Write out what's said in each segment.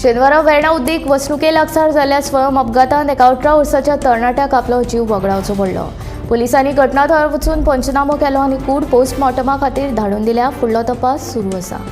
शेनवारा वेर्णा उद्देक वसणुके लागसार जाल्ल्या स्वयं अपघातांत एका 18 वर्साच्या तरणाट्याक आपलो जीव वगडावचो पडलो। पुलिसांनी घटनास्थळार वचून पंचनामो केलो आनी कूड पोस्टमॉर्टमा खातीर धाडून दिल्या। फुडलो तपास सुरू आसा।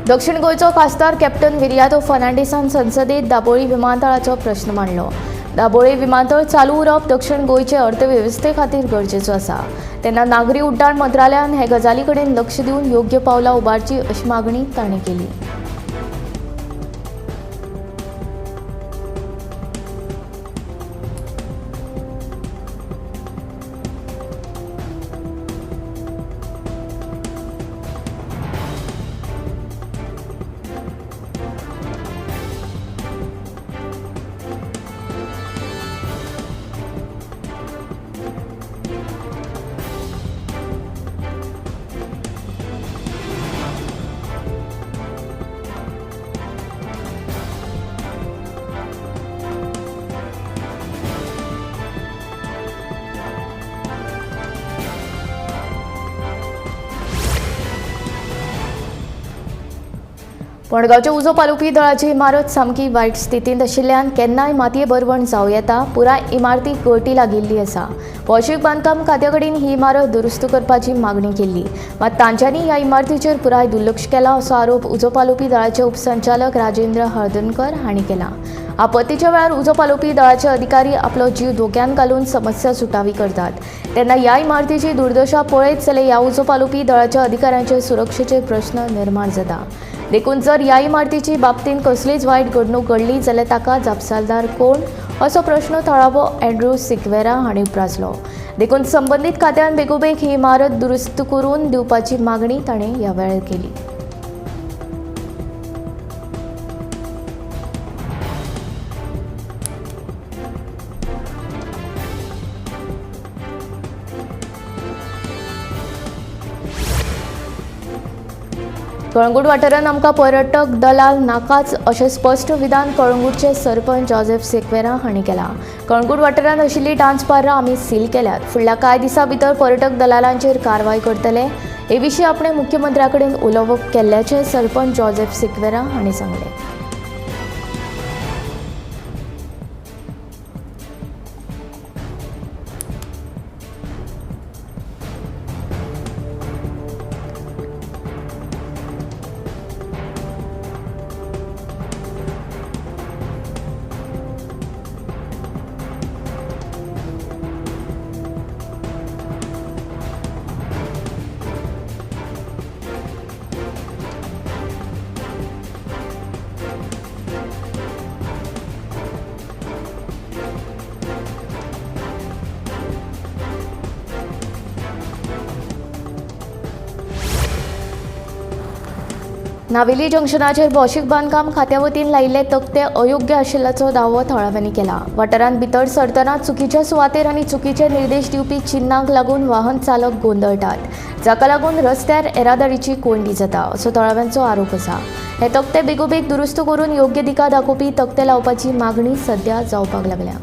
दक्षिण गोंयचो खासदार कॅप्टन विर्यादो फर्नांडिसान संसदेत दाबोळी विमानतळाचो प्रश्न मांडलो। दाबोळी विमानतळ चालू उरप दक्षिण गोंयचे अर्थवेवस्थे खातीर गरजेचो आसा। तेन्ना नागरी उड्डाण मंत्रालयान हे गजाली कडेन लक्ष दिवन योग्य पावलां उबारची अशी मागणी ताणें केली। मडगांवचे उजो पालुपी दळाची इमारत सामकी वायट स्थितींत आशिल्ल्यान केन्नाय मातये भरवण जावं येता। पुराय इमारती गळटी लागिल्ली आसा। भौशीक बांदकाम खात्या कडेन ही इमारत दुरुस्त करपाची मागणी केल्ली, मात तांच्यांनी ह्या इमारतीचेर पुराय दुर्लक्ष केला असो आरोप उजो पालुपी दळाचे उपसंचालक राजेंद्र हळदणकर हांणी केला। आपत्तीच्या वेळार उजो पालुपी दळाचे अधिकारी आपलो जीव धोक्यान घालून समस्या सुटावी करतात। तेन्ना ह्या इमारतीची दुर्दशा पळयत जाल्यार ह्या उजो पालुपी दळाच्या अधिकाऱ्यांचे सुरक्षेचे प्रश्न निर्माण जाता। देखून जर ह्या इमारतीची बाबतींत कसलीच वायट घडणूक घडली जाल्यार ताका जापसालदार कोण असो प्रश्न थळावो अँड्रू सिक्वेरा हांणी उपरासलो। देखून संबंदीत खात्यान बेगोबेग ही इमारत दुरुस्त करून दिवपाची मागणी ताणें ह्या वेळार केली। कळंगूट वाठारांत आमकां पर्यटक दलाल नाकाच अशें स्पश्ट विधान कळंगूटचे सरपंच जोसेफ सिक्वेरा हांणी केलां। कळंगूट वाठारांत आशिल्लीं डान्स बारां आमी सील केल्यात। फुडल्या कांय दिसां भितर पर्यटक दलालांचेर कारवाय करतले। हे विशीं आपणे मुख्यमंत्र्या कडेन उलोवप केल्ल्याचें सरपंच जोसेफ सिक्वेरा हांणी सांगलें। नावेली जंक्शनाचेर भौशीक बांदकाम खात्या वतीन लायिल्ले तक्ते अयोग्य आशिल्ल्याचो दावो थळाव्यांनी केला। वाठारांत भितर सरतना चुकीच्या सुवातेर आनी चुकीचे निर्देश दिवपी चिन्हांक लागून वाहन चालक गोंधळटात, जाका लागून रस्त्यार येरादारीची कोंडी जाता असो थळाव्यांचो आरोप आसा। हे तक्ते बेगोबेग दुरुस्त करून योग्य दिका दाखोवपी तक्ते लावपाची मागणी सध्या जावपाक लागल्या।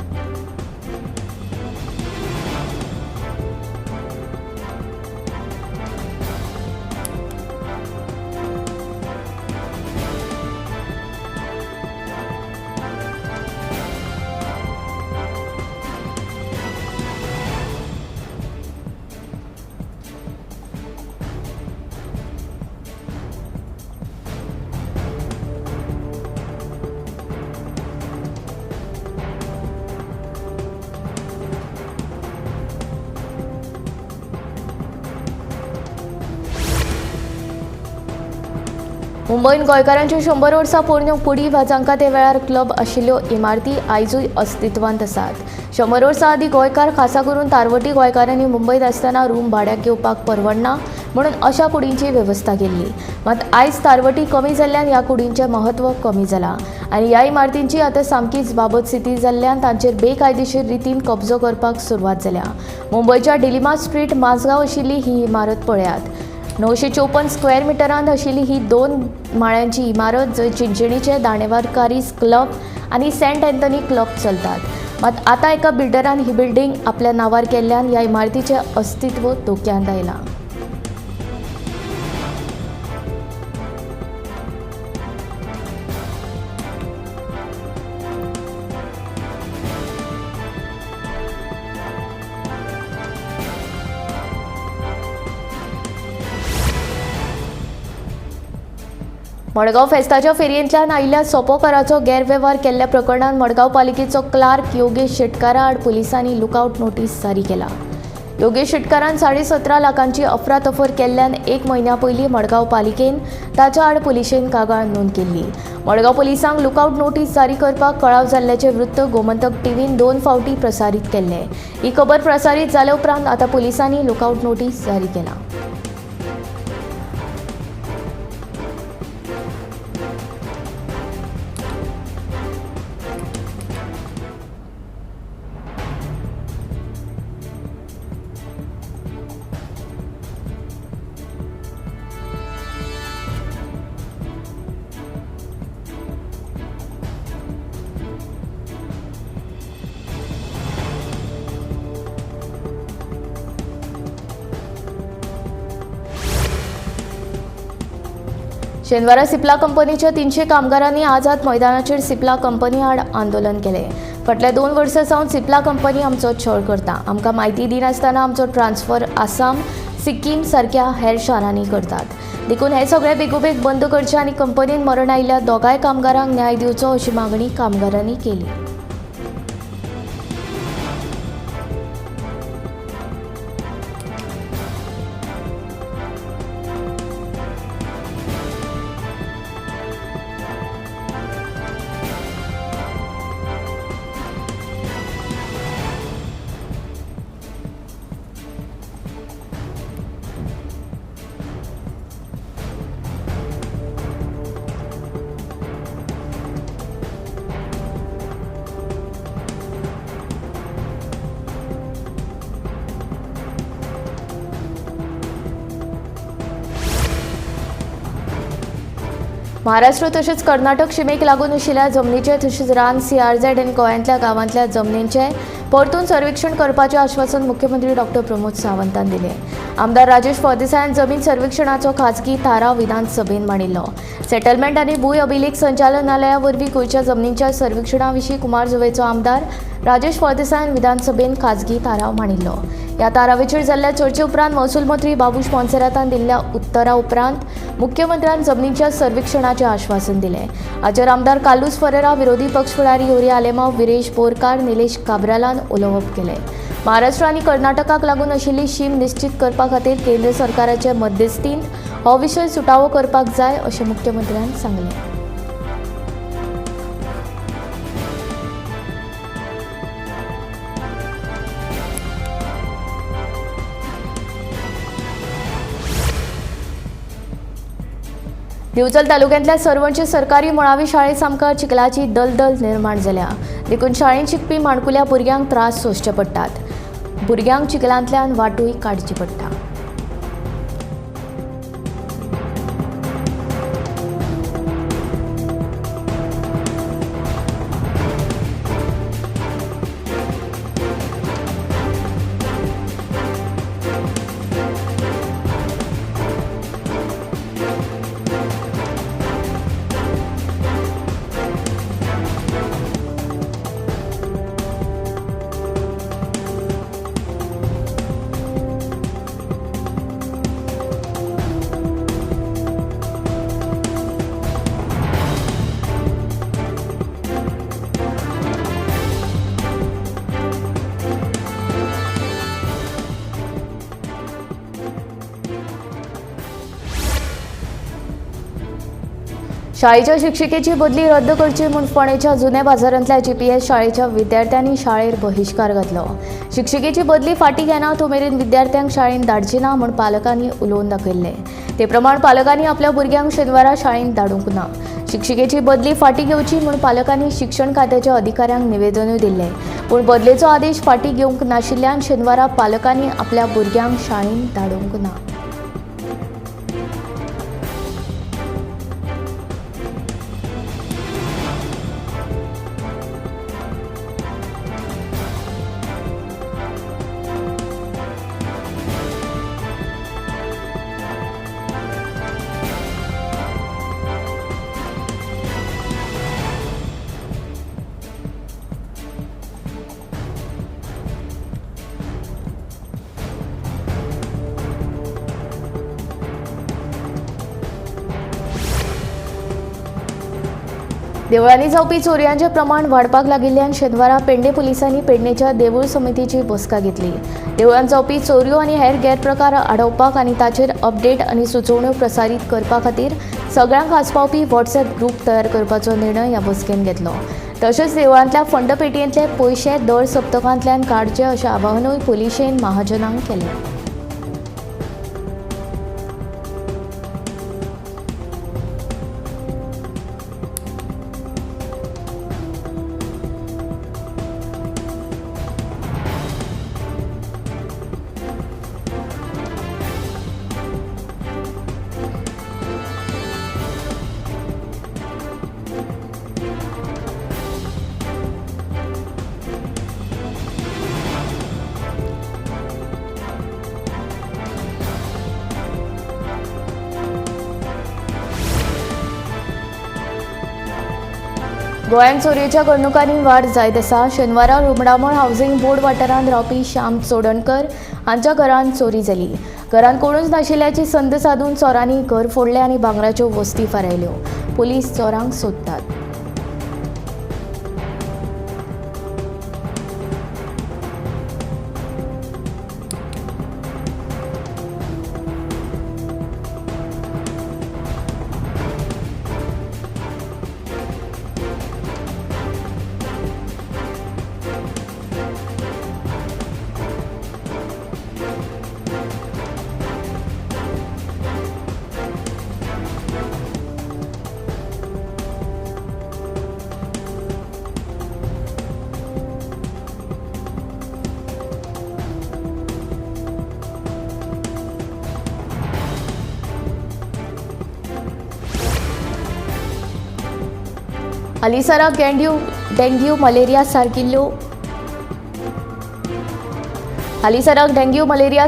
मुंबईत गोंयकारांच्यो 100 वर्सां पोरण्यो कुडी वा जांकां ते वेळार क्लब आशिल्ल्यो इमारती आयजूय अस्तित्वांत आसात. 100 वर्सां आदीं गोंयकार खासा करून तारवटी गोंयकारांनी मुंबईत आसतना रूम भाड्याक घेवपाक परवडना म्हणून अशा कुडींची वेवस्था केल्ली. मात आयज तारवटी कमी जाल्ल्यान ह्या कुडींचें महत्व कमी जालां आनी ह्या इमारतींची आतां सामकीच बाबत स्थिती जाल्ल्यान तांचेर बेकायदेशीर रितीन कब्जो करपाक सुरवात जाल्या. मुंबयच्या डिलिमा स्ट्रीट माजगांव आशिल्ली ही इमारत पळयात. 954 स्क्वेअर मिटरांत आशिल्ली ही 2 माळ्यांची इमारत जंय चिंचणीचे दाणेवारकारीज क्लब आनी सेंट अँथनी क्लब चलतात. मात आतां एका बिल्डरान ही बिल्डींग आपल्या नांवार केल्ल्यान ह्या इमारतीचें अस्तित्व धोक्यांत आयलां. मडगांव फेस्ताच्या फेरयेंतल्यान आयिल्ल्या सोपोकाराचो गैरवेव्हार केल्ल्या प्रकरणात मडगांव पालिकेचो क्लार्क योगेश शेटकारा आड पुलिसांनी लुकआउट नोटीस जारी केला. योगेश शेटकारान 17.5 लाखांची अफरातफर केल्ल्यान 1 म्हयन्या पयलीं मडगांव पालिकेन ताच्या आड पुलिशेन कागाळ नोंद केल्ली. मडगांव पुलिसांक लुकआउट नोटीस जारी करपाक कळाव जाल्ल्याचें वृत्त गोमंतक टीव्हीन 2 फावटी प्रसारीत केल्लें. ही खबर प्रसारीत जाले उपरांत आतां पुलिसांनी लुकआउट नोटीस जारी केला. शेनवारा सिप्ला कंपनीच्या 300 कामगारांनी आझाद मैदानाचेर सिप्ला कंपनी आड आंदोलन केलें. फाटल्या 2 वर्सां सावन सिप्ला कंपनी आमचो छळ करता. आमकां म्हायती दिनासतना आमचो ट्रान्सफर आसाम, सिक्कीम सारक्या हेर शारांनी करतात. देखून हे सगळे बेगोबेग बंद करचे आनी कंपनीन मरण आयिल्ल्या दोगांय कामगारांक न्याय दिवचो अशी मागणी कामगारांनी केली. महाराष्ट्र तशेंच कर्नाटक शिमेक लागून आशिल्ल्या जमनीचे तशेंच रान CRZ आनी गोंयांतल्या गांवांतल्या जमनींचे परतून सर्वेक्षण करपाचें आश्वासन मुख्यमंत्री डॉ. प्रमोद सावंतान दिलें. आमदार राजेश फळदेसायान जमीन सर्वेक्षणाचो खाजगी थाराव विधानसभेत मांडिल्लो. सेटलमेंट आनी भूंय अभिलेख संचालनालया वरवीं गोंयच्या जमनींच्या सर्वेक्षणा विशीं कुमार जुवेचो आमदार राजेश फळदेसायान विधानसभेत खाजगी थाराव मांडिल्लो. ह्या थारावाचेर जाल्ल्या चर्चे उपरांत महसूल मंत्री बाबूश मोन्सेरातान दिल्ल्या उत्तरा उपरांत मुख्यमंत्र्यान जमनींच्या सर्वेक्षणाचें आश्वासन दिलें. हाचेर आमदार कालूस फरेरा, विरोधी पक्ष फुडारी योरी आलेमांव, विरेश बोरकार, निलेश काब्रालान उलोवप केलें. महाराष्ट्र आनी कर्नाटकाक लागून आशिल्ली शीम निश्चित करपा खातीर केंद्र सरकाराचे मध्यस्थींत हो विशय सुटावो करपाक जाय अशें मुख्यमंत्र्यान सांगलें. दिवचल तालुक्यांतल्या सरवणचे सरकारी मुळावी शाळेत सामका चिखलाची दलदल निर्माण जाल्या. देखून शाळेंत शिकपी माणकुल्या भुरग्यांक त्रास सोंसचे पडटात. भुरग्यांक चिखलांतल्यान वाटूय काडची पडटा. शाळेच्या शिक्षिकेची बदली रद्द करची म्हूण फोंडेच्या जुन्या बाजारांतल्या GPS शाळेच्या विद्यार्थ्यांनी शाळेर बहिष्कार घातलो। शिक्षिकेची बदली फाटीं घेना तो मेरेन विद्यार्थ्यांक शाळेंत धाडची ना म्हूण पालकांनी उलोवन दाखयल्ले। ते प्रमाण पालकांनी आपल्या भुरग्यांक शेनवारा शाळेंत धाडूंक ना। शिक्षिकेची बदली फाटीं घेवची म्हूण पालकांनी शिक्षण खात्याच्या अधिकाऱ्यांक निवेदनूय दिल्लें, पूण बदलेचो आदेश फाटीं घेवंक नाशिल्ल्यान शेनवारा पालकांनी आपल्या भुरग्यांक शाळेंत धाडूंक ना। देवळांनी जावपी चोरयांचें प्रमाण वाडपाक लागिल्ल्यान शेनवारा पेडणे पुलिसांनी पेडणेच्या देवूळ समितीची बसका घेतली। देवळांत जावपी चोरयो आनी हेर गैरप्रकार आडोवपाक आनी ताचेर अपडेट आनी सुचोवण्यो प्रसारीत करपा खातीर सगळ्यांक आस्पावपी WhatsApp ग्रूप तयार करपाचो निर्णय ह्या बसकेन घेतलो। तशेंच देवळांतल्या फंडपेटयेंतले पयशे दर सप्तकांतल्यान काडचे अशें आवाहनूय पुलिशेन महाजनांक केलें। गोंयांत चोरयेच्या घडणुकांनी वाड जायत आसा। शेनवारा रुमडामळ हावसिंग बोर्ड वाठारांत रावपी श्याम चोडणकर हांच्या घरांत चोरी जाली। घरांत कोणूच नाशिल्ल्याची संद सादून चोरांनी घर फोडलें आनी भांगराच्यो वस्ती फारायल्यो। पुलीस चोरांक सोदतात। हालींसराक डेंग्यू मलेरिया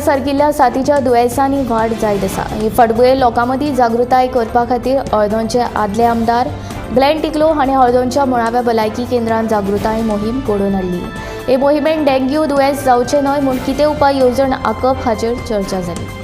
सारकिल्ल्या साथीच्या दुयेंसांनी वाड जायत आसा। ही फाटभुंयेर लोकां मदीं जागृताय करपा खातीर हळदोणचे आदले आमदार ग्लेन टिकलो हाणें हळदोणच्या मुळाव्या भलायकी केंद्रांत जागृताय मोहीम घडोवन हाडली। हे मोहिमेंत डेंग्यू दुयेंस जावचें न्हय म्हूण कितें उपाय येवजण आंखप हाचेर चर्चा जाली।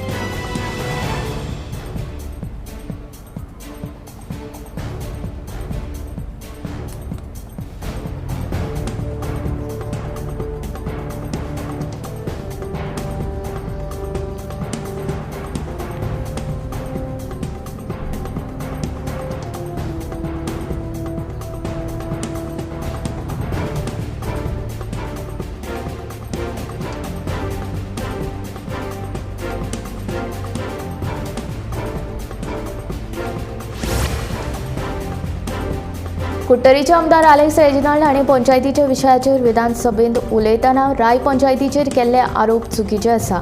कुट्टरीचे आमदार अलेक्स रेजिनाल्ड हाणें पंचायतीच्या विशयाचेर विधानसभेंत उलयतना राय पंचायतीचेर केल्ले आरोप चुकीचे आसा।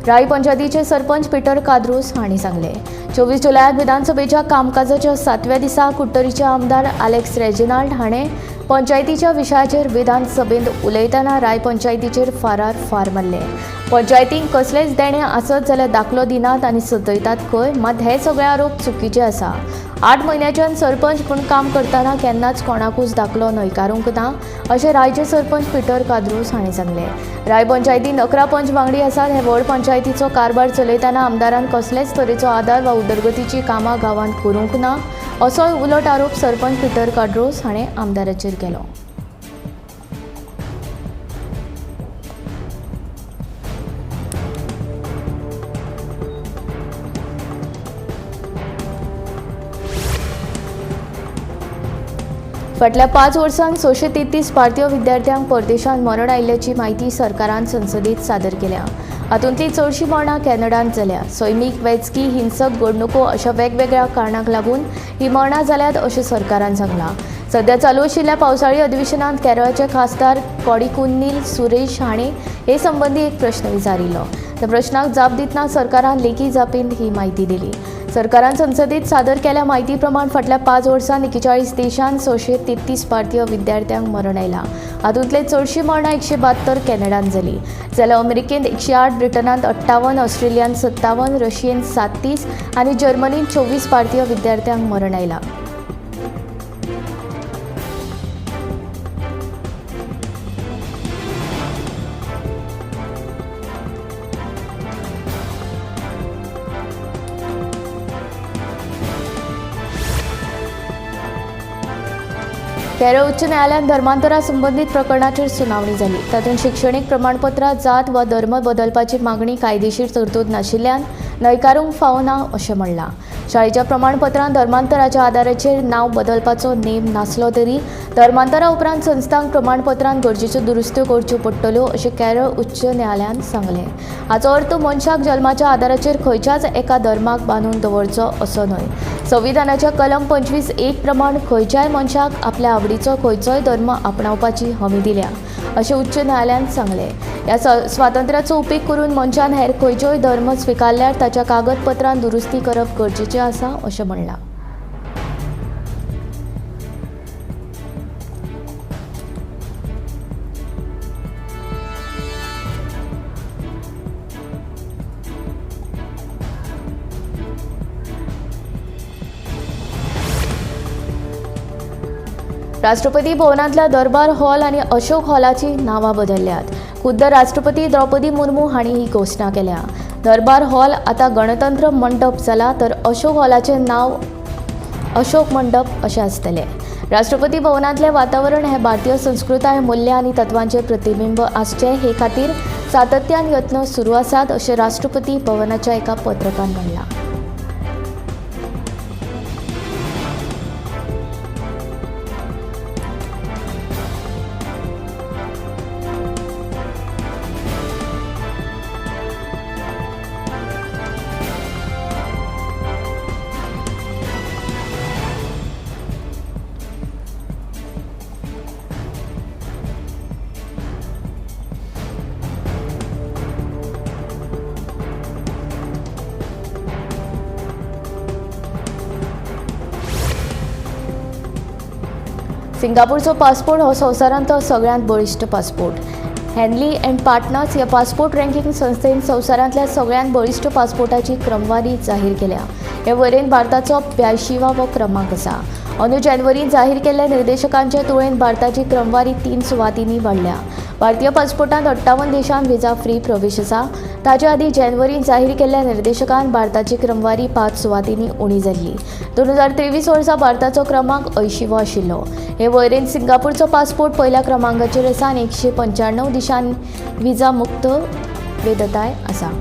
राय पंचायतीचे सरपंच पीटर काद्रूस हांणी सांगले। 24 जुलयाक विधानसभेच्या कामकाजाच्या 7व्या दिसा कुट्टरीचे आमदार अलेक्स रेजिनाल्ड हाणें पंचायतीच्या विशयाचेर विधानसभेंत उलयतना राय पंचायतीचेर फार मारले। पंचायतींक कसलेच देणे आसत जाल्यार दाखलो दिनात आनी सतयतात खंय, मात हे सगळे आरोप चुकीचे आसा। 8 म्हयन्याच्यान सरपंच म्हूण काम करतना केन्नाच कोणाकूच दाखलो न्हयकारूंक ना अशें रायचे सरपंच पीटर काद्रूस हांणी सांगलें। राय पंचायतींत 11 पंच वांगडी आसात। हे व्हड पंचायतीचो कारभार चलयतना आमदारान कसलेच तरेचो आदार वा उदरगतीची कामां गांवांत करूंक ना असोय उलट आरोप सरपंच पीटर काद्रूस हाणें आमदाराचेर केलो। फाटल्या 5 वर्सांत 633 भारतीय विद्यार्थ्यांक परदेशांत मरण आयिल्ल्याची माहिती सरकारान संसदेत सादर केल्या. हातूंतली चडशीं मरणां कॅनडांत जाल्या. सैमीक, वैजकी, हिंसक घडणुको अशा वेगवेगळ्या कारणांक लागून ही मरणां जाल्यात अशें सरकारान सांगलां. सध्या चालू आशिल्ल्या पावसाळी अधिवेशनांत केरळाचे खासदार कोडिकुन्नील सुरेश हाणें हे संबंदी एक प्रश्न विचारिल्लो. त्या प्रश्नाक जाप दितना सरकारान लेखी जापीन ही माहिती दिली. सरकारान संसदेत सादर केल्या म्हायती प्रमाण फाटल्या 5 वर्सांत 41 देशांत 633 भारतीय विद्यार्थ्यांक मरण आयलां. हातूंतले चडशीं मरणां 172 कॅनडांत जालीं. जाल्यार अमेरिकेंत 108, ब्रिटनांत 58, ऑस्ट्रेलियांत 57, रशियेंत 37 आनी जर्मनींत 24 भारतीय विद्यार्थ्यांक मरण आयलां. केरळ उच्च न्यायालयात धर्मांतरा संबंधीत प्रकरणाचेर सुनावणी जाली. तातूंत शिक्षणीक प्रमाणपत्रां, जात वा धर्म बदलपाची मागणी कायदेशीर तरतूद नाशिल्ल्यान न्हयकारूंक फावो ना अशें म्हणलां. शाळेच्या प्रमाणपत्रांत धर्मांतराच्या आदाराचेर नांव बदलपाचो नेम नासलो तरी धर्मांतरा उपरांत संस्थांक प्रमाणपत्रांत गरजेच्यो दुरुस्त्यो करच्यो पडटल्यो अशें केरळ उच्च न्यायालयान सांगलें. हाचो अर्थ मनशाक जल्माच्या आदाराचेर खंयच्याच एका धर्माक बांदून दवरचो असो न्हय. संविधानाच्या कलम 25(1) प्रमाण खंयच्याय मनशाक आपल्या आवडीचो खंयचोय धर्म आपणावपाची हमी दिल्या अशें उच्च न्यायालयान सांगलें. ह्या स्वातंत्र्याचो उपेग करून मनशान हेर खंयच्योय धर्म स्विकारल्यार ताच्या कागदपत्रांत दुरुस्ती करप गरजेचें आसा अशें म्हणलां. राष्ट्रपती भवनांतल्या दरबार हॉल आनी अशोक हॉलाची नांवां बदल्ल्यात. खुद्द राष्ट्रपती द्रौपदी मुर्मू हांणी ही घोशणा केल्या. दरबार हॉल आतां गणतंत्र मंडप जाला तर अशोक हॉलाचें नांव अशोक मंडप अशें आसतलें. राष्ट्रपती भवनांतलें वातावरण हें भारतीय संस्कृताय, मूल्य आनी तत्वांचें प्रतिबिंब आसचें हे खातीर सातत्यान यत्न सुरू आसात अशें राष्ट्रपती भवनाच्या एका पत्रकांत म्हणलां. सिंगापूरचो पासपोर्ट हो संवसारांतलो सगळ्यांत बळिश्ट पासपोर्ट. हॅनली अँड पार्टनर्स ह्या पासपोर्ट रँकिंग संस्थेन संवसारांतल्या सगळ्यांत बळिश्ट पासपोर्टाची क्रमवारी जाहीर केल्या. हे वरेन भारताचो 82वो क्रमांक आसा. अंदू जानेवारींत जाहीर केल्ल्या निर्देशकांचे तुळेन भारताची क्रमवारी 3 सुवातींनी वाडल्या. भारतीय पासपोर्टांत 58 देशांत व्हिजा फ्री प्रवेश आसा. ताचे आदीं जानेवारींत जाहीर केल्ल्या निर्देशकांत भारताची क्रमवारी 5 सुवातींनी उणी जाल्ली. 2023 वर्सा भारताचो क्रमांक 80वो आशिल्लो. हे वयरेन सिंगापूरचो पासपोर्ट पयल्या क्रमांकाचेर आसा आनी 195 देशांनी व्हिजा मुक्त वैधताय आसा.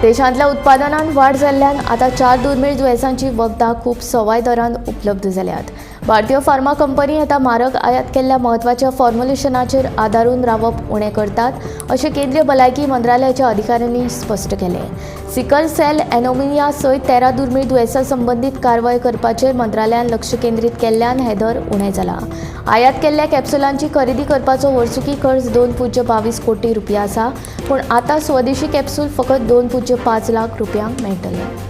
देशांतल्या उत्पादनांत वाड जाल्ल्यान आतां 4 दुर्मीळ दुयेंसांची वखदां खूब सवाय दरांत उपलब्ध जाल्यात. भारतीय फार्मा कंपनी आतां म्हारग आयात केल्ल्या म्हत्वाच्या फॉर्म्युलेशनाचेर आदारून रावप उणें करतात अशें केंद्रीय भलायकी मंत्रालयाच्या अधिकाऱ्यांनी स्पश्ट केलें. सिकल सेल एनोमिया सयत 13 दुर्मीळ दुयेंसां संबंदीत कारवाय करपाचेर मंत्रालयान लक्ष केंद्रीत केल्ल्यान हे दर उणें जाला. आयात केल्ल्या कॅप्सुलांची खरेदी करपाचो वर्सुकी खर्च 2.22 कोटी रुपया आसा, पूण आतां स्वदेशी कॅप्सूल फकत 2.5 लाख रुपयांक मेळटले.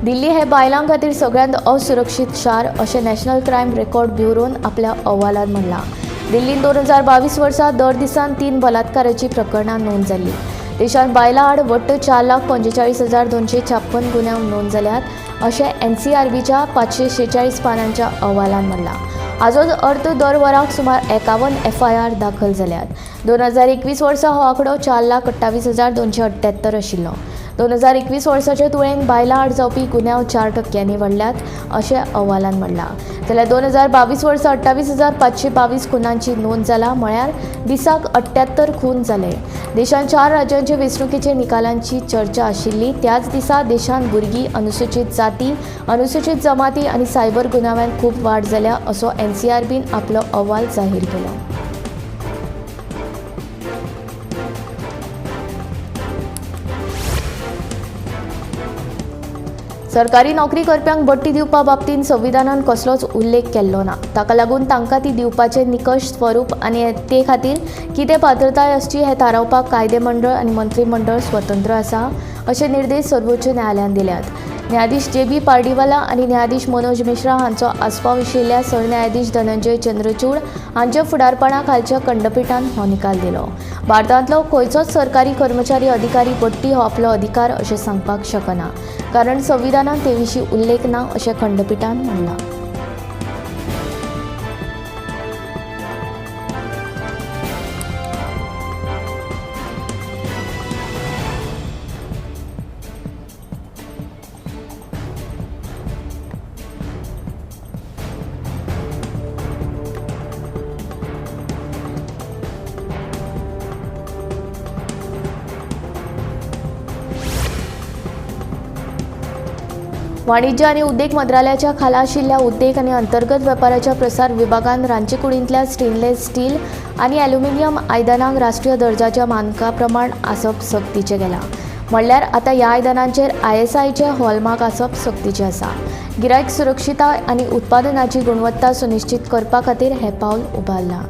दिल्ली हे बायलां खातीर सगळ्यांत असुरक्षीत शार अशें नॅशनल क्रायम रेकॉर्ड ब्युरोन आपल्या अहवालांत म्हणलां. दिल्लीन 2022 वर्सा दर दिसान 3 बलात्काराची प्रकरणां नोंद जाल्ली. देशांत बायलां आड वट्ट 4,45,256 गुन्यांव नोंद जाल्यात अशें NCRBच्या 546 पानांच्या अहवालांत म्हणलां. हाचोच अर्थ दर वराक सुमार 51 FIR दाखल जाल्यात. 2021 वर्सा हो आंकडो 4,28,278 आशिल्लो. 2021 वर्साचे तुळेन बायलां आड जावपी गुन्यांव 4% वाडल्यात अशें अहवालांत म्हणलां. जाल्यार 2022 वर्सा 28,522 खुनांची नोंद जाला, म्हळ्यार दिसाक 78 खून जाले. देशांत 4 राज्यांचे वेंचणुकेचे निकालांची चर्चा आशिल्ली. त्याच दिसा देशांत भुरगीं, अनुसूचित जाती, अनुसूचित जमाती आनी सायबर गुन्यांवांत खूब वाड जाल्या असो NCRBन आपलो अहवाल जाहीर केलो. सरकारी नोकरी करप्यांक बडटी दिवपा बाबतींत संविधानान कसलोच उल्लेख केल्लो ना. ताका लागून तांकां ती दिवपाचे निकश, स्वरूप आनी ते खातीर कितें पात्रताय आसची हें थारावपाक कायदे मंडळ आनी मंत्रिमंडळ स्वतंत्र आसा अशे निर्देश सर्वोच्च न्यायालयान दिल्यात. न्यायाधीश JB पार्डीवाला आनी न्यायाधीश मनोज मिश्रा हांचो आस्पाव आशिल्ल्या सरन्यायाधीश धनंजय चंद्रचूड हांच्या फुडारपणा खालच्या खंडपीठान हो निकाल दिलो. भारतांतलो खंयचोच सरकारी कर्मचारी अधिकारी बडटी हो आपलो अधिकार अशें सांगपाक शकना, कारण संविधानान ते विशीं उल्लेख ना अशें खंडपीठान म्हणलां. वाणिज्य आनी उद्देग मंत्रालयाच्या खाला आशिल्ल्या उद्देग आनी अंतर्गत वेपाराच्या प्रसार विभागान रांदचे कुडींतल्या स्टेनलेस स्टील आनी एल्युमिनियम आयदनांक राष्ट्रीय दर्जाच्या मानका प्रमाण आसप सक्तीचें केलां. म्हणल्यार आतां ह्या आयदनांचेर ISIचे हॉलमार्क आसप सक्तीचें आसा. गिरायक सुरक्षीताय आनी उत्पादनाची गुणवत्ता सुनिश्चित करपा खातीर हें पावल उबारलां.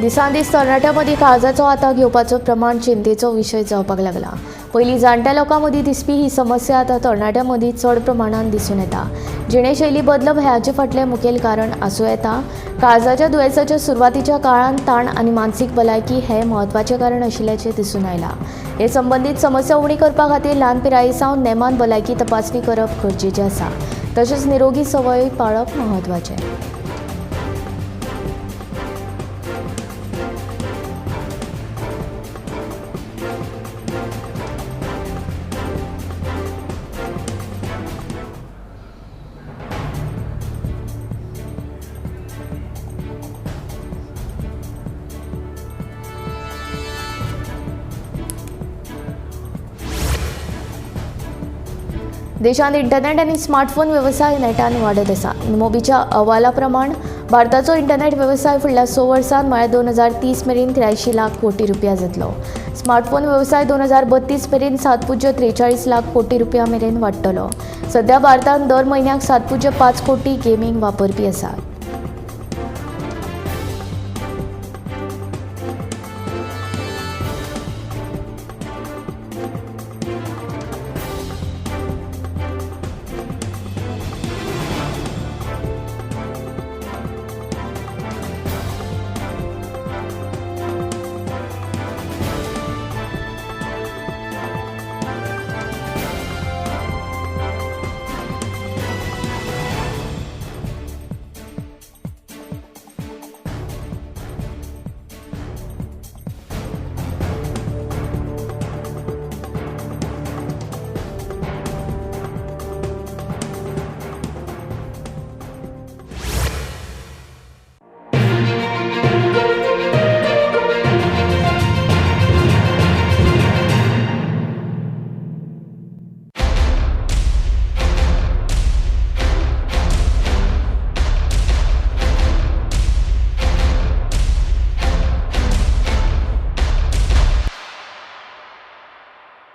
दिसान दीस तरणाट्यां मदीं काळजाचो आतां घेवपाचो प्रमाण चिंतेचो विशय जावपाक लागला. पयलीं जाणट्या लोकां मदीं दिसपी ही समस्या आतां तरणाट्यां मदीं चड प्रमाणान दिसून येता. जिणेशैली बदलप हें हाचे फाटलें मुखेल कारण आसूं येता. काळजाच्या दुयेंसाच्या सुरवातीच्या काळांत ताण आनी मानसीक भलायकी हें म्हत्वाचें कारण आशिल्ल्याचें दिसून आयलां. हे संबंदीत समस्या उणी करपा खातीर ल्हान पिराये सावन नेमान भलायकी तपासणी करप गरजेचें आसा. तशेंच निरोगी संवय पाळप म्हत्वाचें. देशांत इंटरनेट आनी स्मार्टफोन वेवसाय नेटान वाडत आसा. मोबीच्या अहवाला प्रमाण भारताचो इंटरनेट वेवसाय फुडल्या 6 वर्सांत म्हळ्यार 2030 मेरेन 83 लाख कोटी रुपया जातलो. स्मार्टफोन वेवसाय 2032 मेरेन 7.43 लाख कोटी रुपया मेरेन वाडटलो. सध्या भारतांत दर म्हयन्याक 7.5 कोटी गेमींग वापरपी आसात.